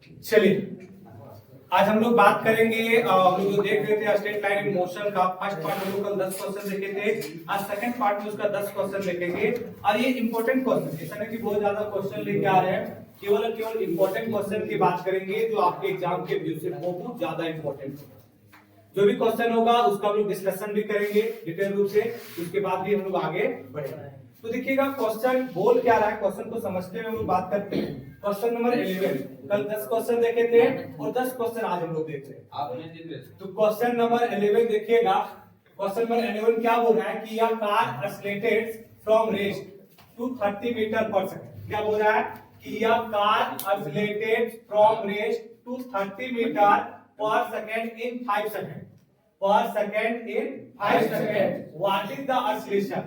चलिए आज हम लोग बात करेंगे हम लोग जो देख रहे थे स्ट्रेट लाइन इन मोशन का फर्स्ट पार्ट हम लोग कल 10 क्वेश्चन देखे थे। आज सेकंड पार्ट में उसका 10 क्वेश्चन देखेंगे और ये इंपॉर्टेंट क्वेश्चन ऐसा नहीं कि बहुत ज्यादा क्वेश्चन लेके आ रहे हैं, केवल इंपॉर्टेंट क्वेश्चन की बात करेंगे जो आपके एग्जाम के व्यू से बहुत ज्यादा इंपॉर्टेंट है। जो भी क्वेश्चन होगा उसका हम लोग डिस्कशन भी करेंगे डिटेल रूप से, उसके बाद भी हम लोग आगे बढ़ेंगे। तो देखिएगा क्वेश्चन बोल क्या रहा है, क्वेश्चन को समझते हुए हम लोग बात करते हैं। क्वेश्चन नंबर 11 कल 10 क्वेश्चन देखे थे और 10 क्वेश्चन आज हम लोग देख रहे हैं। तो क्वेश्चन नंबर 11 देखिएगा। क्वेश्चन नंबर 11 क्या बोल रहा है कि यह car accelerated from rest to 30 metre per second. क्या बोल रहा है कि यह car accelerated from rest to 30 metre per second in 5 second. Per second in 5 second. What is the acceleration?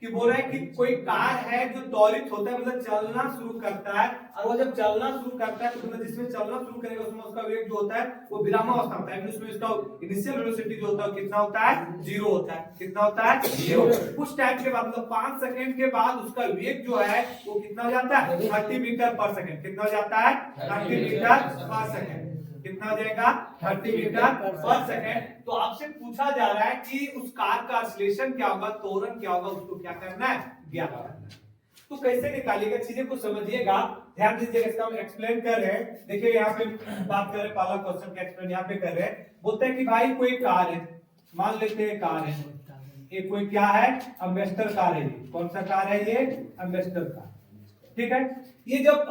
कि बोल रहा है कि कोई कार है जो त्वरित होता है, मतलब चलना शुरू करता है, और वो जब चलना शुरू करता है तो मतलब जिसमें चलना शुरू करेगा उसमें उसका वेग जो होता है वो विरामावस्था होता है, उसमें उसका इनिशियल वेलोसिटी जो होता है कितना होता है? 0 होता है। कितना होता है? 0। कुछ टाइम के बाद मतलब 5 सेकंड के बाद उसका वेग जो है वो कितना हो जाता है? 30 मीटर पर सेकंड। कितना हो जाता है? 30 मीटर पर सेकंड। कितना हो जाएगा? 30 मीटर पर सेकंड। तो आपसे पूछा जा रहा है कि उस कार का एक्सीलरेशन क्या होगा, त्वरण क्या होगा, उसको क्या करना है? ज्ञात करना है। तो कैसे निकालिएगा, चीजें को समझिएगा, ध्यान दीजिएगा। इसका हम एक्सप्लेन कर रहे हैं। देखिए यहाँ पे बात कर रहे हैं, पहला क्वेश्चन का एक्सप्लेन यहाँ पे कर रहे हैं। बोलते हैं कि भाई कोई कार है, मान लेते हैं कार है, ये कोई क्या है? एम्बेसडर कार है। कौन सा कार है ये? Ambassador car. ठीक है। ये जब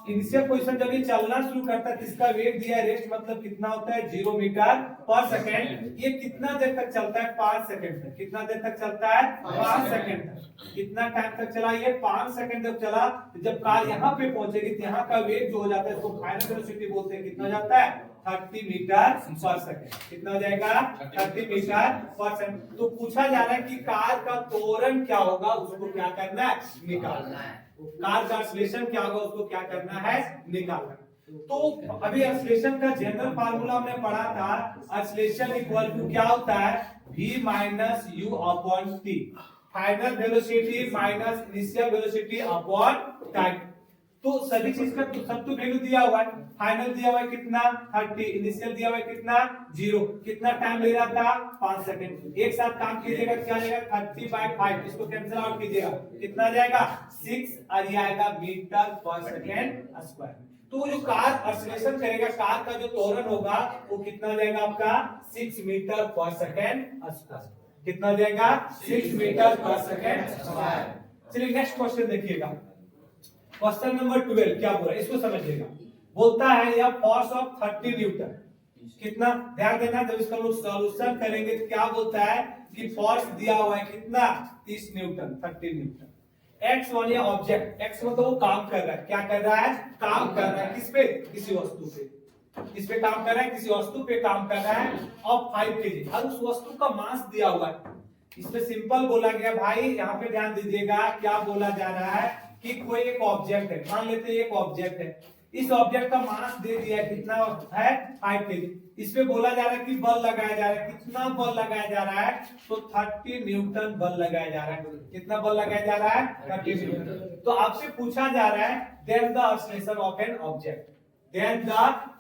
इनिशियल पोजीशन जब ये चलना शुरू करता है तो इसका वेग दिया है रेस्ट मतलब कितना होता है? 0 मीटर पर सेकंड। ये कितना देर तक चलता है? 5 सेकंड तक। कितना देर तक चलता है? 5 सेकंड तक। कितना टाइम तक चला ये? 5 सेकंड तक चला। तो जब कार यहाँ पे पहुंचेगी तो यहाँ का वेग जो हो जाता है इसको फाइनल वेलोसिटी बोलते हैं। कितना हो जाता है? 30 मीटर पर सेकंड। कितना हो जाएगा? 30 मीटर पर सेकंड। तो पूछा जा रहा है कि कार का त्वरण क्या होगा, उसको क्या करना है? निकालना है। कार का एक्सीलरेशन क्या होगा, उसको क्या करना है? निकालना। तो अभी एक्सीलरेशन का जनरल फार्मूला हमने पढ़ा था। एक्सीलरेशन इक्वल टू क्या होता है? v minus u upon t। Final velocity minus initial velocity upon time. तो सभी चीज का तो सब तो वैल्यू दिया हुआ है। फाइनल दिया हुआ है कितना? 30। इनिशियल दिया हुआ है कितना? 0। कितना टाइम ले रहा था? 5 सेकंड। एक साथ काम कीजिएगा क्या आएगा? 30/5। इसको कैंसिल आउट कीजिएगा, कितना आ जाएगा? 6 और ये आएगा मीटर पर सेकंड स्क्वायर। तो जो कार एक्सीलरेशन करेगा, कार का जो त्वरण होगा वो कितना जाएगा आपका? 6 मीटर पर सेकंड स्क्वायर। कितना जाएगा? 6 मीटर पर सेकंड स्क्वायर। चलिए नेक्स्ट क्वेश्चन देखिएगा। क्वेश्चन नंबर 12 क्या बोल रहा है इसको समझिएगा। बोलता है यह फोर्स ऑफ 30 न्यूटन। कितना? ध्यान देना, जब इसका लोग सॉल्यूशन करेंगे तो क्या बोलता है कि फोर्स दिया हुआ है कितना? 30 न्यूटन, 30 न्यूटन। एक्स वन या ऑब्जेक्ट, एक्स मतलब वो काम कर रहा है। क्या कर रहा है? काम कर रहा है। किस पे? किसी वस्तु पे। किस पे काम कर रहा है? किसी वस्तु पे काम कर रहा है और 5 kg और उस वस्तु का मास दिया हुआ है। इसमें सिंपल बोला गया भाई, यहाँ पे ध्यान दीजिएगा, क्या बोला जा रहा है कि कोई एक ऑब्जेक्ट है, मान लेते हैं एक ऑब्जेक्ट है। इस ऑब्जेक्ट का मास दे दिया है, कितना है? 5 kg। इस पे बोला जा रहा है कि बल लगाया जा रहा है। कितना बल लगाया जा रहा है? तो 30 न्यूटन बल लगाया जा रहा है। कितना बल लगाया जा रहा है? 30 न्यूटन। तो आपसे पूछा जा रहा है then the acceleration of an object. Then the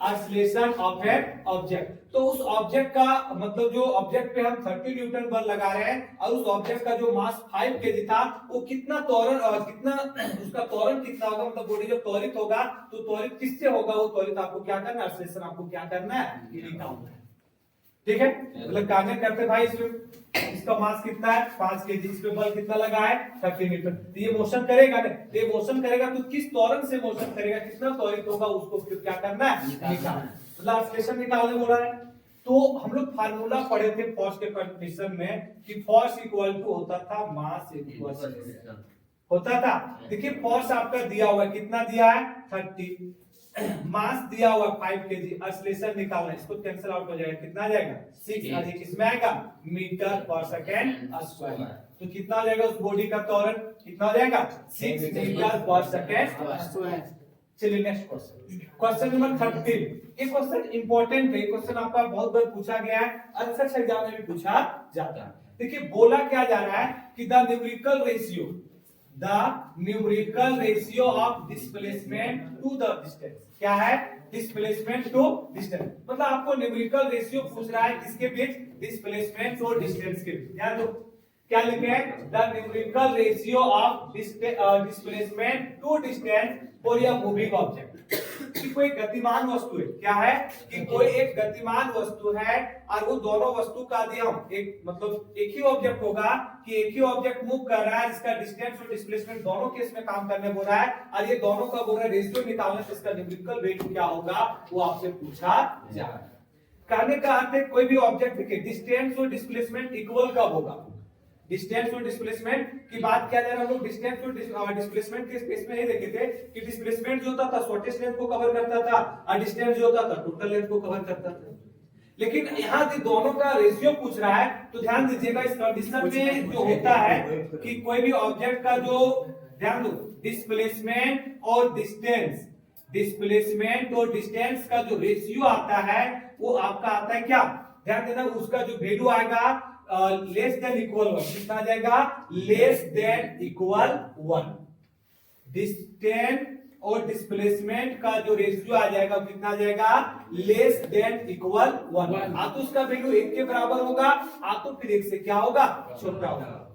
acceleration of an object. तो उस ऑब्जेक्ट का मतलब जो ऑब्जेक्ट पे हम 30 न्यूटन बल लगा रहे हैं और उस ऑब्जेक्ट का जो मास 5 kg था वो कितना त्वरण और कितना उसका त्वरण कितना होगा, मतलब बॉडी जब त्वरित होगा तो त्वरित किससे होगा? वो त्वरित आपको क्या करना है? एक्सीलरेशन आपको क्या करना है? ये निकालना है। ठीक है, मतलब कार्य करते भाई इसमें इसका मास कितना है? 5 kg। इस पे बल कितना लगा है? 30 न्यूटन। तो ये मोशन करेगा ना, ये मोशन करेगा तो किस त्वरण से मोशन करेगा, कितना त्वरित होगा, उसको फिर क्या करना है? निकालना है। मतलब एक्सीलरेशन निकालने बोला है। तो हम लोग फार्मूला पढ़े थे फोर्स के कंडीशन में कि फोर्स इक्वल टू होता था मास इक्वल होता था। देखिए फोर्स आपका दिया हुआ है, कितना दिया है? 30। मास दिया हुआ 5 kg। एक्सीलरेशन निकालना, इसको कैंसिल आउट हो जाएगा, कितना आ जाएगा? 6 अधिक किसमें आएगा? Metre per second square. तो कितना हो जाएगा उस बॉडी का त्वरण? कितना हो जाएगा? 6 मीटर पर सेकंड स्क्वायर। चलिए नेक्स्ट क्वेश्चन, क्वेश्चन नंबर 13। ये क्वेश्चन इंपॉर्टेंट है, क्वेश्चन आपका बहुत बार पूछा गया है, अक्सर एग्जाम में भी पूछा जाता है। देखिए बोला क्या जा रहा है कि the numerical ratio of displacement to the distance. क्या है? Displacement to distance. मतलब आपको न्यूमेरिकल रेशियो पूछ रहा है किसके बीच? डिस्प्लेसमेंट और डिस्टेंस के बीच। ध्यान दो क्या लिखे हैं? The numerical ratio of displacement to distance for a moving object. कि कोई गतिमान वस्तु है, क्या है? कि कोई एक गतिमान वस्तु है और वो दोनों वस्तु का यदि हम एक मतलब एक ही ऑब्जेक्ट होगा कि एक ही ऑब्जेक्ट मूव कर रहा है, इसका डिस्टेंस और डिस्प्लेसमेंट दोनों केस में काम करने बोल रहा है और ये दोनों का बोल रहा है रेशियो निकालने से इसका न्यूमेरिकल वैल्यू क्या होगा वो आपसे पूछा जा रहा है। कहने का अर्थ है कोई भी ऑब्जेक्ट देखिए डिस्टेंस और डिस्प्लेसमेंट इक्वल कब होगा? डिस्टेंस और डिस्प्लेसमेंट की बात किया जा रहा है, हम लोग डिस्टेंस और डिस्प्लेसमेंट के केस में ये देखे थे कि डिस्प्लेसमेंट जो होता था शॉर्टेस्ट लेंथ को कवर करता था और डिस्टेंस जो होता था टोटल लेंथ को कवर करता था। लेकिन यहाँ दोनों का रेशियो पूछ रहा है तो ध्यान दीजिएगा इस कंडीशन में जो होता है कि कोई भी ऑब्जेक्ट का जो ध्यान दो डिस्प्लेसमेंट और डिस्टेंस का जो रेशियो आता है वो आपका आता है क्या? ध्यान देना उसका जो वैल्यू आएगा लेस देन इक्वल 1। कितना आ जाएगा? Less than equal 1। डिस्टेंस और डिस्प्लेसमेंट का जो रेशियो आ जाएगा कितना आ जाएगा? Less than equal 1। आ तो उसका वैल्यू 1 के बराबर होगा, आ तो फिर 1 से क्या होगा? छोटा होगा।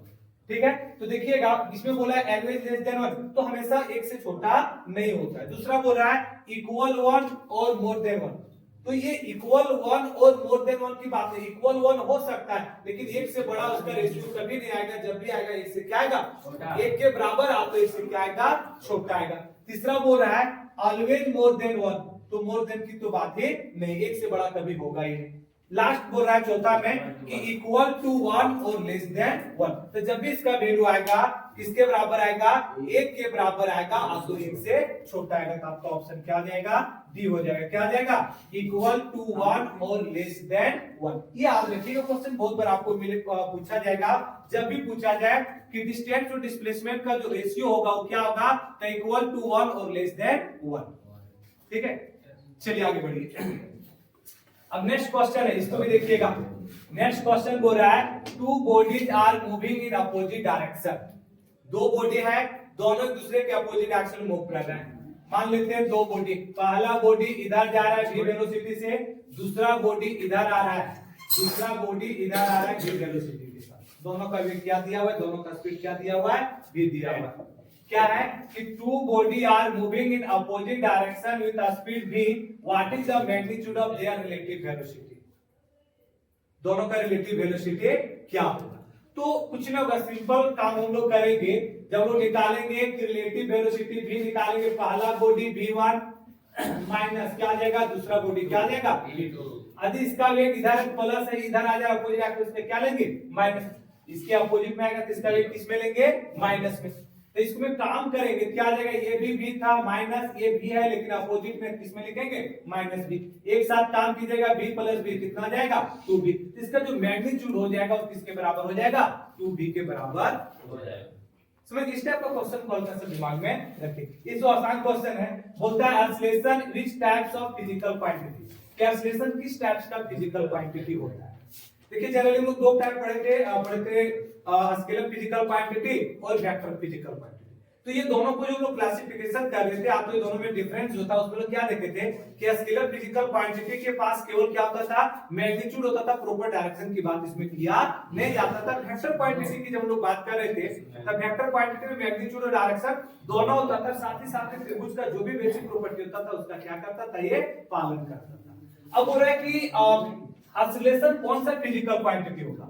ठीक है, तो देखिएगा इसमें बोला है एवरेज लेस देन 1, तो हमेशा 1 से छोटा नहीं होता है। दूसरा बोल रहा है इक्वल 1 और मोर देन 1, तो ये इक्वल 1 और मोर देन 1 की बात है। इक्वल 1 हो सकता है लेकिन 1 से बड़ा उसका रेशियो कभी नहीं आएगा। जब भी आएगा 1 से क्या आएगा? 1 के बराबर आ तो 1 से क्या आएगा? छोटा आएगा। तीसरा बोल रहा है ऑलवेज मोर देन 1, तो मोर देन की तो बात ही नहीं, 1 से बड़ा कभी होगा ही नहीं। लास्ट बोल रहा है चौथा में कि इक्वल टू 1 और लेस देन 1, तो जब भी इसका वैल्यू आएगा किसके बराबर आएगा? 1 के बराबर आएगा और तो 1 से छोटा आएगा। तो आपका ऑप्शन क्या आ जाएगा? डी हो जाएगा। क्या आ जाएगा? इक्वल टू 1 और लेस देन 1। ये याद रखिएगा, क्वेश्चन बहुत बार आपको पूछा जाएगा। जब भी पूछा जाए कि डिस्टेंस और डिस्प्लेसमेंट का जो रेशियो होगा वो क्या होगा? तो इक्वल टू 1 और लेस देन 1। ठीक है, चलिए आगे बढ़िए। अब नेक्स्ट क्वेश्चन है, इसको भी देखिएगा। नेक्स्ट क्वेश्चन बोल रहा है two bodies are moving in opposite direction. दो बॉडी है, दोनों एक दूसरे के अपोजिट डायरेक्शन में मूव कर रहे हैं। मान लेते हैं दो बॉडी, पहला बॉडी इधर जा रहा है v वेलोसिटी से, दूसरा बॉडी इधर आ रहा है, दूसरा बॉडी इधर आ रहा है v वेलोसिटी के साथ। दोनों का वेग क्या दिया हुआ है? दोनों का स्पीड क्या दिया हुआ है? v दिया हुआ है। क्या है कि two body are moving in opposite direction with a speed v, what is the magnitude of their relative velocity? दोनों का रिलेटिव वेलोसिटी क्या होगा? तो कुछ ना होगा, सिंपल काम हम लोग करेंगे। जब लोग निकालेंगे कि रिलेटिव वेलोसिटी v निकालेंगे, पहला बॉडी v1 माइनस क्या आ जाएगा? दूसरा बॉडी क्या आ जाएगा? v2। यदि इसका वेग इधर प्लस है, इधर आ जाएगा अपोजिट एक्सिस में, क्या लेंगे? माइनस। इसके अपोजिट में आएगा तो इसका वेग किस में लेंगे? माइनस में। तो इसमें काम करेंगे क्या आ जाएगा? ये भी v था माइनस ये v है, लेकिन अपोजिट में किसमें लिखेंगे? Minus v। एक साथ काम कीजिएगा, v प्लस v कितना आ जाएगा? 2v। इसका जो मैग्नीट्यूड हो जाएगा वो किसके बराबर हो जाएगा? 2v के बराबर हो जाएगा। समझ, इस टाइप का क्वेश्चन कॉल कर दिमाग में रखिए। ये जो आसान क्वेश्चन है, बोलता है acceleration which types of physical quantity. क्या एक्सेलरेशन किस टाइप्स का फिजिकल क्वांटिटी होता है? देखिए जनरली हम लोग दो टाइप पढ़े थे स्केलर फिजिकल क्वांटिटी और वेक्टर फिजिकल क्वांटिटी। तो ये दोनों को जो लोग क्लासिफिकेशन कर रहे थे, आप तो ये दोनों में डिफरेंस जो था उसमें लोग क्या देखे थे कि स्केलर फिजिकल क्वांटिटी के पास केवल क्या होता था? मैग्नीट्यूड होता था, प्रॉपर डायरेक्शन की बात इसमें किया नहीं जाता था। वेक्टर क्वांटिटी की जब हम लोग बात कर रहे थे तब वेक्टर क्वांटिटी में मैग्नीट्यूड और डायरेक्शन दोनों होता था, साथ ही साथ त्रिभुज का जो भी बेसिक प्रॉपर्टी होता था उसका क्या करता था? ये पालन करता था। अब हो रहा है कि एक्सेलरेशन कौन सा फिजिकल क्वांटिटी होगा?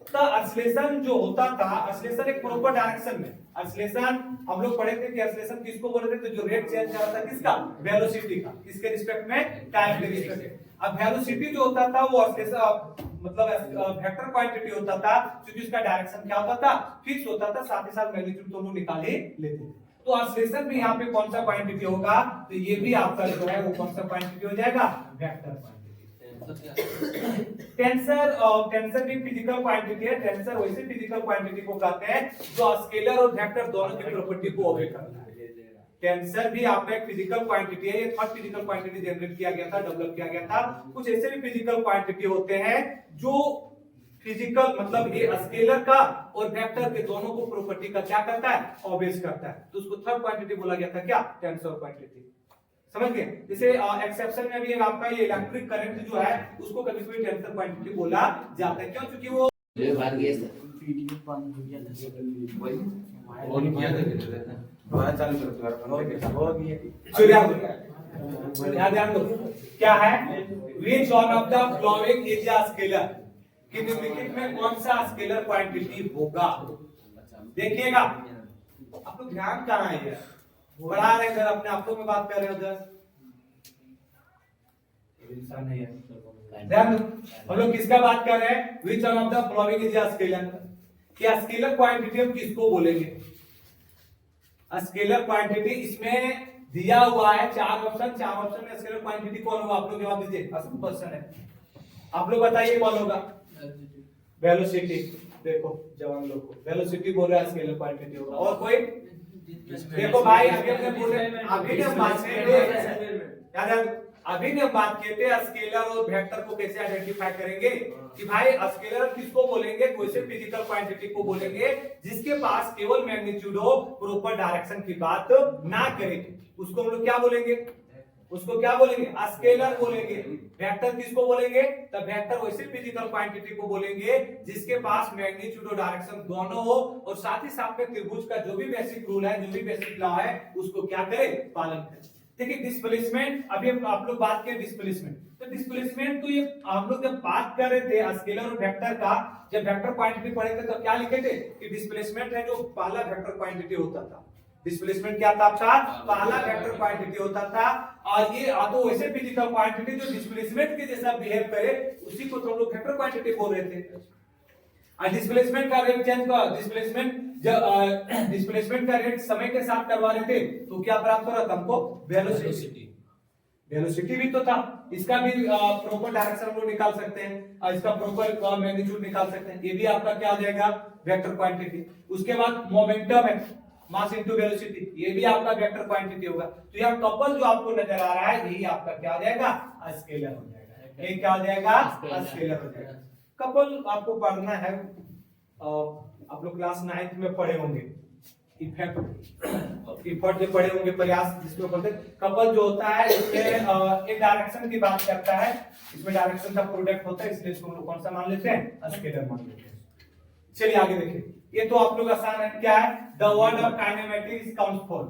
तो एक्सेलरेशन जो होता था, एक्सेलरेशन एक प्रॉपर डायरेक्शन में, एक्सेलरेशन हम लोग पढ़े थे कि एक्सेलरेशन किसको बोलते थे? तो जो रेट चेंज कर रहा था किसका? वेलोसिटी का। किसके रिस्पेक्ट में? टाइम के रिस्पेक्ट में। अब वेलोसिटी जो होता था वो एक्सेलरेशन मतलब वेक्टर क्वांटिटी होता था, क्योंकि उसका डायरेक्शन क्या होता था? फिक्स होता था, साथ ही साथ मैग्नीट्यूड तो लोग निकाल ही लेते थे। तो एक्सेलरेशन भी यहाँ पे कौन सा क्वांटिटी होगा? तो ये भी आपका जो है वो कौन सा क्वांटिटी हो जाएगा? Vector quantity. टेंसर भी फिजिकल क्वांटिटी है। टेंसर वैसे फिजिकल क्वांटिटी को कहते हैं जो स्केलर और वेक्टर दोनों की प्रॉपर्टी को ओबे करता है। टेंसर भी आपका एक फिजिकल क्वांटिटी है। ये थर्ड फिजिकल क्वांटिटी जनरेट किया गया था, डेवलप किया गया था। कुछ ऐसे भी फिजिकल क्वांटिटी होते हैं जो फिजिकल मतलब ये स्केलर का और वेक्टर के दोनों को प्रॉपर्टी का क्या करता है? ओबे करता है। तो उसको थर्ड क्वांटिटी बोला गया था क्या? Tensor quantity. समझ गए? जैसे एक्सेप्शन में भी एक आपका ये इलेक्ट्रिक करंट जो है उसको कभी कभी टेंसर क्वांटिटी बोला जाता है, क्यों? क्योंकि वो चालू ध्यान दो क्या है, which one of the following is a scalar, कि निम्नलिखित में कौन सा स्केलर क्वांटिटी होगा। देखिएगा आप लोग ध्यान कहाँ है, पढ़ा रहे इधर अपने आपको में बात कर रहे हो उधर, इंसान नहीं है। ध्यान दो हम लोग किसका बात कर रहे हैं, which one of the following is a scalar, क्या स्केलर क्वांटिटी हम किसको बोलेंगे, स्केलर क्वांटिटी। इसमें दिया हुआ है चार ऑप्शन में स्केलर क्वांटिटी कौन होगा, आप लोग जवाब दीजिए। असली क्वेश्चन है, आप लोग बताइए कौन होगा। वेलोसिटी, देखो जवान लोग को वेलोसिटी बोल रहा है स्केलर क्वांटिटी होगा, और कोई देखो भाई अभी हमने बोले अभी ने बात याद अभी ने बात किए थे स्केलर और वेक्टर को कैसे आइडेंटिफाई करेंगे, कि भाई स्केलर किसको बोलेंगे, कोई से फिजिकल क्वांटिटी को बोलेंगे जिसके पास केवल मैग्नीट्यूड हो, प्रॉपर डायरेक्शन की बात ना करे, उसको हम लोग क्या बोलेंगे, उसको क्या बोलेंगे, स्केलर बोलेंगे। वेक्टर किसको बोलेंगे, तब वेक्टर वैसे फिजिकल क्वांटिटी को बोलेंगे जिसके पास मैग्नीट्यूड और डायरेक्शन दोनों हो, और साथ ही साथ में त्रिभुज का जो भी बेसिक रूल है, जो भी बेसिक लॉ है, उसको क्या करे, पालन करे। ठीक है, डिस्प्लेसमेंट, अभी आप लोग बात करें डिस्प्लेसमेंट, तो डिस्प्लेसमेंट तो ये आप लोग जब बात कर रहे थे स्केलर और वेक्टर का, जब वेक्टर क्वांटिटी पढ़े थे तो क्या लिखे थे कि डिस्प्लेसमेंट है जो पहला वेक्टर क्वांटिटी होता था। डिस्प्लेसमेंट क्या था आपका, पहला वेक्टर क्वांटिटी होता था, और ये तो वैसे फिजिकल क्वांटिटी जो डिस्प्लेसमेंट के जैसा बिहेव करे उसी को तो हम लोग वेक्टर क्वांटिटी बोल रहे थे। डिस्प्लेसमेंट का रेट चेंज का डिस्प्लेसमेंट का रेट समय के साथ करवा रहे थे तो क्या प्राप्त हो रहा था हमको, वेलोसिटी। वेलोसिटी भी तो था, इसका भी प्रॉपर डायरेक्शन हम लोग निकाल सकते हैं, और इसका प्रॉपर मैग्नीट्यूड निकाल सकते हैं, ये भी आपका क्या आ जाएगा, वेक्टर क्वांटिटी। उसके बाद मोमेंटम है, मास इनटू वेलोसिटी, ये भी आपका वेक्टर क्वांटिटी होगा। तो यह कपल जो आपको नजर आ रहा है यही आपका क्या आ जाएगा, स्केलर हो जाएगा। ये क्या हो जाएगा, स्केलर हो जाएगा। कपल आपको पढ़ना है, आप लोग क्लास 9th में पढ़े होंगे, इफर्ट जो पढ़े होंगे, प्रयास जिसको बोलते हैं। कपल जो होता है इसमें एक डायरेक्शन की बात करता है, इसमें डायरेक्शन का प्रोडक्ट होता है, इसलिए इसको हम लोग कौन सा मान लेते हैं, स्केलर मान लेते हैं। चलिए आगे देखिए, ये तो आप लोग आसान है, क्या है, the word of kinematics counts for,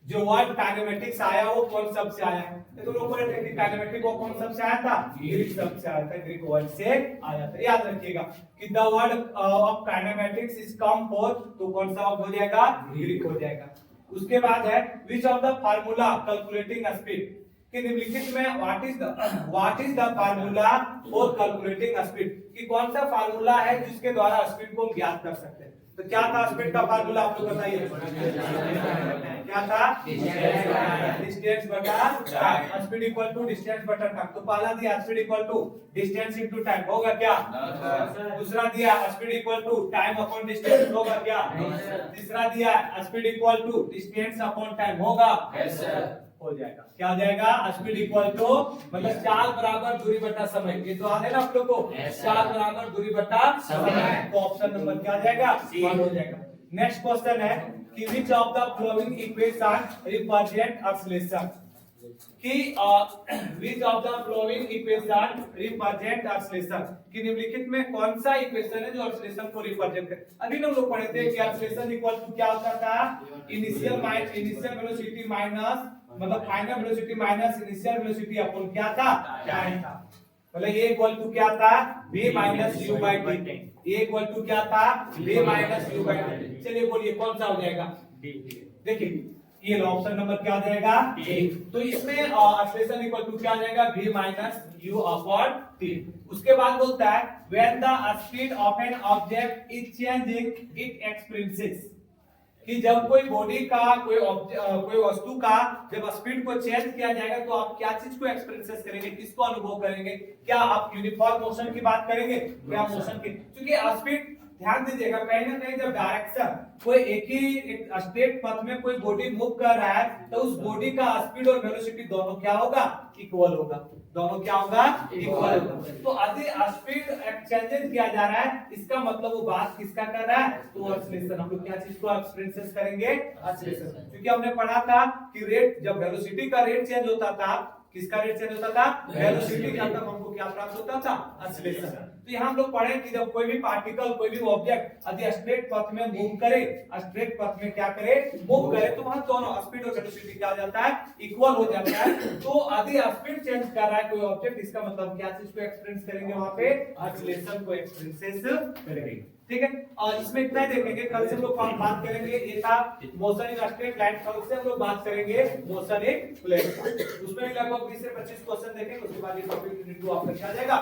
जो वर्ड काइनेमेटिक्स आया वो कौन शब्द से आया है, तो लोग बोले थे कि काइनेमेटिक वो कौन शब्द से आया था, ग्रीक शब्द से आया था, ग्रीक वर्ड से आया था। याद रखिएगा कि the word of kinematics is come for, तो कौन सा हो जाएगा, ग्रीक हो जाएगा। उसके बाद है विच of the formula calculating speed, कि निम्नलिखित में what is the formula for calculating speed, कि कौन सा फार्मूला है जिसके द्वारा स्पीड को हम ज्ञात कर सकते हैं। तो क्या था स्पीड का फार्मूला, आप लोग बताइए, क्या था, डिस्टेंस बटा time, speed equal to distance बटा टाइम। तो पहला दिया speed equal to distance into time, होगा क्या, दूसरा दिया speed equal to time upon distance, होगा क्या, तीसरा दिया speed equal to distance upon time, होगा, हो जाएगा, क्या हो जाएगा, स्पीड इक्वल टू मतलब चाल बराबर दूरी बटा समय, ये तो आने ना आप लोग को, चाल बराबर दूरी बटा समय, तो ऑप्शन नंबर क्या आ जाएगा, 1 हो जाएगा। नेक्स्ट क्वेश्चन है कि which of the following equation represent acceleration, कि which of the following equation represent acceleration, कि निम्नलिखित में कौन सा इक्वेशन है जो एक्सीलरेशन को रिप्रेजेंट करे। अभी हम लोग पढ़े थे कि एक्सीलरेशन इक्वल टू क्या होता था, इनिशियल वेलोसिटी माइनस मतलब final velocity minus initial velocity upon क्या था, टाइम था। मतलब ये इक्वल टू क्या था, v minus u by t, ये इक्वल टू क्या था, v minus u by t। चलिए बोलिए कौन सा हो जाएगा, देखिए ये ऑप्शन नंबर क्या आ जाएगा, तो इसमें एक्सीलरेशन इक्वल टू क्या आ जाएगा, v minus u upon t। उसके बाद बोलता है when the speed of an object is changing it experiences, कि जब कोई बॉडी का कोई वस्तु का जब स्पीड को चेंज किया जाएगा तो आप क्या चीज को एक्सपीरियंस करेंगे, किसको अनुभव करेंगे, क्या आप यूनिफॉर्म मोशन की बात करेंगे, क्या मोशन की, क्योंकि स्पीड ध्यान दीजिएगा कहीं ना कहीं जब डायरेक्शन कोई एक ही स्ट्रेट पथ में कोई बॉडी मूव कर रहा है तो उस बॉडी का स्पीड और वेलोसिटी दोनों क्या होगा, इक्वल होगा, दोनों क्या होगा, इक्वल होगा। तो यदि स्पीड एक्सचेंज किया जा रहा है इसका मतलब वो बात किसका कर रहा है, तो एक्सीलरेशन। हम लोग क्या चीज को एक्सपीरियंस करेंगे, एक्सीलरेशन। क्योंकि हमने पढ़ा था कि रेट जब वेलोसिटी का रेट चेंज होता था, किसका रेट चेंज होता था, वेलोसिटी का, तब हमको क्या प्राप्त होता था, एक्सीलरेशन। तो यहाँ हम लोग पढ़े कि जब कोई भी पार्टिकल कोई भी ऑब्जेक्ट यदि स्ट्रेट पथ में मूव करे, स्ट्रेट पथ में क्या करे, मूव करे, तो वहां दोनों स्पीड और वेलोसिटी क्या हो जाता है, इक्वल हो जाता है। तो यदि स्पीड चेंज कर रहा है कोई ऑब्जेक्ट, इसका मतलब क्या चीज को एक्सपीरियंस करेंगे, वहां पे एक्सीलरेशन को एक्सपीरियंस करेंगे। ठीक है, और इसमें इतना ही देखेंगे। कल से हम लोग बात करेंगे, ये था मोशन इन स्ट्रेट लाइन। कल से हम लोग बात करेंगे मोशन इन प्लेन। उसमें भी लगभग 20 से 25 क्वेश्चन देखेंगे, उसके बाद ये टॉपिक आपका क्या आ जाएगा,